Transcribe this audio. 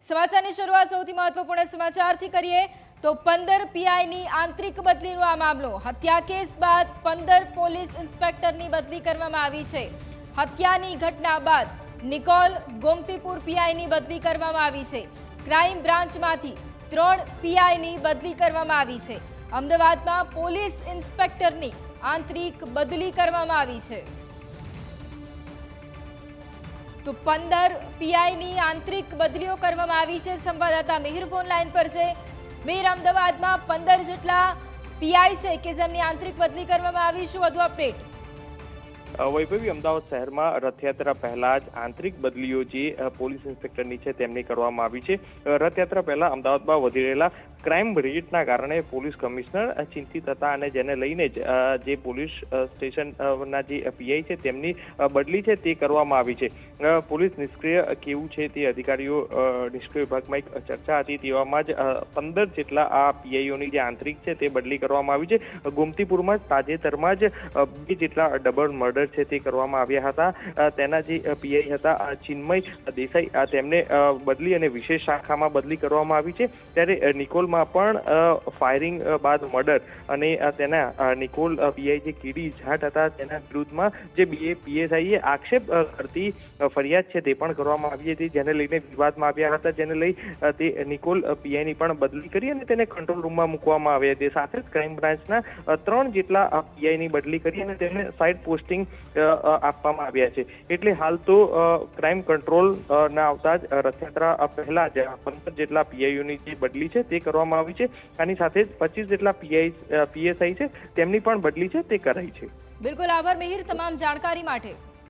સમાચારની શરૂઆત સૌથી મહત્વપૂર્ણ સમાચારથી કરીએ તો 15 પીઆઈની આંતરિક બદલીનો આ મામલો। હત્યા કેસ બાદ 15 પોલીસ ઇન્સ્પેક્ટરની બદલી કરવામાં આવી છે। હત્યાની ઘટના બાદ નિકોલ ગોમતીપુર પીઆઈની બદલી કરવામાં આવી છે। ક્રાઇમ બ્રાન્ચમાંથી 3 પીઆઈની બદલી કરવામાં આવી છે। અમદાવાદમાં પોલીસ ઇન્સ્પેક્ટરની આંતરિક બદલી કરવામાં આવી છે। तो 15 પીઆઈની આંતરિક બદલીઓ કરવામાં આવી છે। સંવાદદાતા મિહિર ફોન લાઈન પર છે। મિહિર, અમદાવાદમાં 15 જેટલા પીઆઈ છે કે જેમની આંતરિક બદલી કરવામાં આવી, શું વધુ અપડેટ? વૈભવી, અમદાવાદ શહેરમાં રથયાત્રા પહેલા જ આંતરિક બદલીઓ જે પોલીસ ઇન્સ્પેક્ટરની છે તેમની કરવામાં આવી છે। રથયાત્રા પહેલા અમદાવાદમાં વધી રહેલા ક્રાઇમ રેટના કારણે પોલીસ કમિશનર ચિંતિત હતા અને જેને લઈને જ જે પોલીસ સ્ટેશનના જે પીઆઈ છે તેમની બદલી છે તે કરવામાં આવી છે। પોલીસ નિષ્ક્રિય કેવું છે તે અધિકારીઓ નિષ્ક્રિય વિભાગમાં એક ચર્ચા હતી, તેવામાં જ 15 જેટલા આ પીઆઈઓની જે આંતરિક છે તે બદલી કરવામાં આવી છે। ગોમતીપુરમાં જ તાજેતરમાં જ 2 જેટલા ડબલ મર્ડર છે તે કરવામાં આવ્યા હતા। તેના જે પીઆઈ હતા ચિન્મય દેસાઈ, તેમને બદલી અને વિશેષ શાખામાં બદલી કરવામાં આવી છે। ત્યારે નિકોલમાં પણ ફાયરિંગ બાદ મર્ડર અને તેના નિકોલ પીઆઈ જે કીડી જાટ હતા તેના વિરુદ્ધમાં જે પીએસઆઈએ આક્ષેપ કરતી ફરિયાદ છે તે પણ કરવામાં આવી હતી, જેને લઈને વિવાદમાં આવ્યા હતા, જેને લઈ તે નિકોલ પીઆઈની પણ બદલી કરી અને તેને કંટ્રોલ રૂમમાં મૂકવામાં આવ્યા હતી। સાથે જ ક્રાઇમ બ્રાન્ચના 3 જેટલા પીઆઈની બદલી કરી અને તેમને સાઇડ પોસ્ટિંગ આપવામાં આવ્યા છે। એટલે હાલ તો ક્રાઇમ કંટ્રોલ ના આવતા જ રથયાત્રા પહેલા જ 15 જેટલા પીઆઈઓની જે બદલી છે તે કરવામાં આવી છે। આની સાથે જ 25 જેટલા પીએસઆઈ છે તેમની પણ બદલી છે તે કરાઈ છે। બિલકુલ, આભાર મિહિર તમામ જાણકારી માટે।